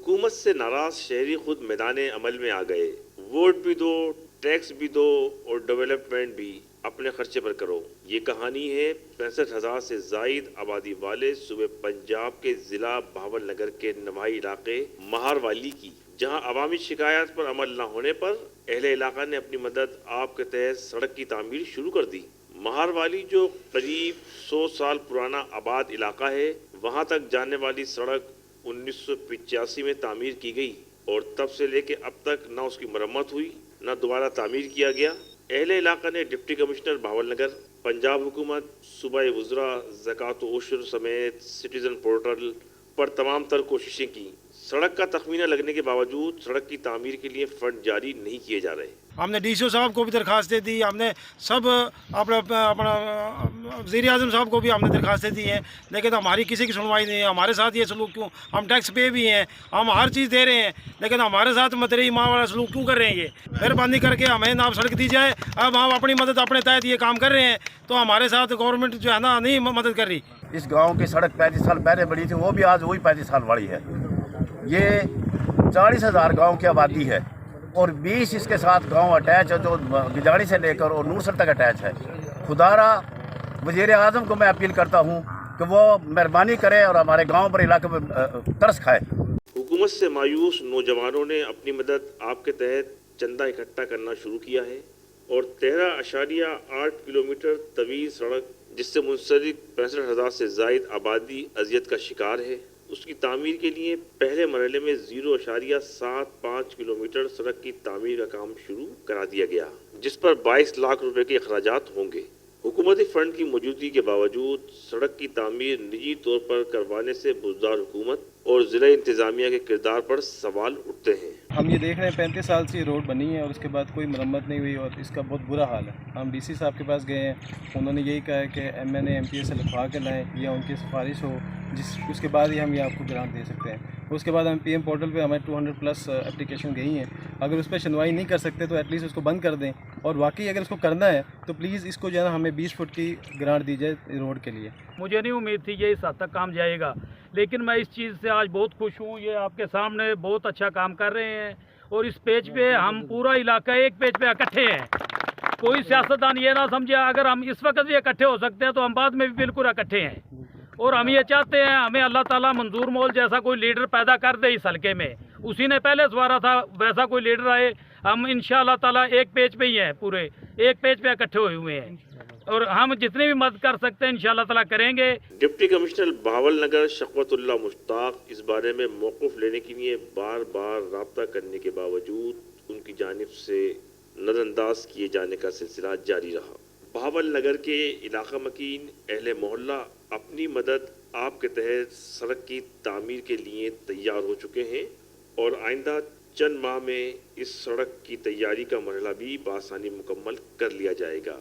حکومت سے ناراض شہری خود میدان عمل میں آ گئے۔ ووٹ بھی دو، ٹیکس بھی دو اور ڈیولپمنٹ بھی اپنے خرچے پر کرو۔ یہ کہانی ہے 65,000 سے زائد آبادی والے صوبے پنجاب کے ضلع بہاول نگر کے نواحی علاقے مہاروالی کی، جہاں عوامی شکایات پر عمل نہ ہونے پر اہل علاقہ نے اپنی مدد آپ کے تحت سڑک کی تعمیر شروع کر دی۔ مہاروالی جو قریب 100 سال پرانا آباد علاقہ ہے، وہاں تک جانے والی سڑک 1985 میں تعمیر کی گئی اور تب سے لے کے اب تک نہ اس کی مرمت ہوئی نہ دوبارہ تعمیر کیا گیا۔ اہل علاقہ نے ڈپٹی کمشنر بہاول نگر، پنجاب حکومت، صوبائی وزراء، زکوٰۃ و عشر سمیت سٹیزن پورٹل پر تمام تر کوششیں کی۔ سڑک کا تخمینہ لگنے کے باوجود سڑک کی تعمیر کے لیے فنڈ جاری نہیں کیے جا رہے۔ ہم نے ڈی سی او صاحب کو بھی درخواستیں دی، ہم نے سب اپنا وزیر اعظم صاحب کو بھی ہم نے درخواستیں دی ہیں، لیکن ہماری کسی کی سنوائی نہیں ہے۔ ہمارے ساتھ یہ سلوک کیوں؟ ہم ٹیکس پے بھی ہیں، ہم ہر چیز دے رہے ہیں، لیکن ہمارے ساتھ متری ماں والا سلوک کیوں کر رہے ہیں؟ یہ مہربانی کر کے ہمیں نہ سڑک دی جائے۔ اب ہم اپنی مدد اپنے تحت یہ کام کر رہے ہیں تو ہمارے ساتھ گورنمنٹ جو ہے نا نہیں مدد کر رہی۔ اس گاؤں کی سڑک 35 سال پہلے بڑی تھی، وہ بھی آج وہی 35 سال بڑی ہے۔ یہ 40,000 گاؤں کی آبادی ہے اور 20 اس کے ساتھ گاؤں اٹیچ ہے، جو گجاڑی سے لے کر اور نورسر تک اٹیچ ہے۔ خدارا وزیر اعظم کو میں اپیل کرتا ہوں کہ وہ مہربانی کرے اور ہمارے گاؤں پر علاقے میں ترس کھائے۔ حکومت سے مایوس نوجوانوں نے اپنی مدد آپ کے تحت چندہ اکٹھا کرنا شروع کیا ہے اور 13.8 کلومیٹر طویل سڑک جس سے منسلک 65,000 سے زائد آبادی اذیت کا شکار ہے، اس کی تعمیر کے لیے پہلے مرحلے میں 0.75 کلومیٹر سڑک کی تعمیر کا کام شروع کرا دیا گیا، جس پر 22 لاکھ روپے کے اخراجات ہوں گے۔ حکومتی فنڈ کی موجودگی کے باوجود سڑک کی تعمیر نجی طور پر کروانے سے بزدار حکومت اور ضلع انتظامیہ کے کردار پر سوال اٹھتے ہیں۔ ہم یہ دیکھ رہے ہیں 35 سال سے یہ روڈ بنی ہے اور اس کے بعد کوئی مرمت نہیں ہوئی اور اس کا بہت برا حال ہے۔ ہم ڈی سی صاحب کے پاس گئے ہیں، انہوں نے یہی کہا ہے کہ M N A M P A سے لکھوا کے لائیں یا ان کی سفارش ہو، اس کے بعد ہی ہم یہ آپ کو گرانٹ دے سکتے ہیں۔ اس کے بعد ہم پی ایم پورٹل پہ ہمیں 200+ اپلیکیشن گئی ہیں، اگر اس پہ سنوائی نہیں کر سکتے تو ایٹ لیسٹ اس کو بند کر دیں، اور واقعی اگر اس کو کرنا ہے تو پلیز اس کو جو ہے نا ہمیں 20 فٹ کی گرانٹ دی جائے روڈ کے لیے۔ مجھے نہیں امید تھی یہ اس حد تک کام جائے گا، لیکن میں اس چیز سے آج بہت خوش ہوں۔ یہ آپ کے سامنے بہت اچھا کام کر رہے ہیں اور اس پیج پہ ہم پورا علاقہ ایک پیج پہ اکٹھے ہیں۔ کوئی سیاستدان یہ نہ سمجھے اگر ہم اس وقت بھی اکٹھے ہو سکتے ہیں تو ہم بعد میں بھی بالکل اکٹھے ہیں، اور ہم یہ چاہتے ہیں ہمیں اللہ تعالیٰ منظور مول جیسا کوئی لیڈر پیدا کر دے اس حلقے میں۔ اسی نے پہلے سوارا تھا، ویسا کوئی لیڈر آئے۔ ہم انشاءاللہ تعالیٰ ایک پیج پہ ہی ہیں، پورے ایک پیج پہ اکٹھے ہوئے ہیں اور ہم جتنی بھی مدد کر سکتے ہیں انشاءاللہ تعالیٰ کریں گے۔ ڈپٹی کمشنر بہاول نگر شقوت اللہ مشتاق اس بارے میں موقف لینے کے لیے بار بار رابطہ کرنے کے باوجود ان کی جانب سے نظر انداز کیے جانے کا سلسلہ جاری رہا۔ بہاول نگر کے علاقہ مکین اہل محلہ اپنی مدد آپ کے تحت سڑک کی تعمیر کے لیے تیار ہو چکے ہیں اور آئندہ چند ماہ میں اس سڑک کی تیاری کا مرحلہ بھی بآسانی مکمل کر لیا جائے گا۔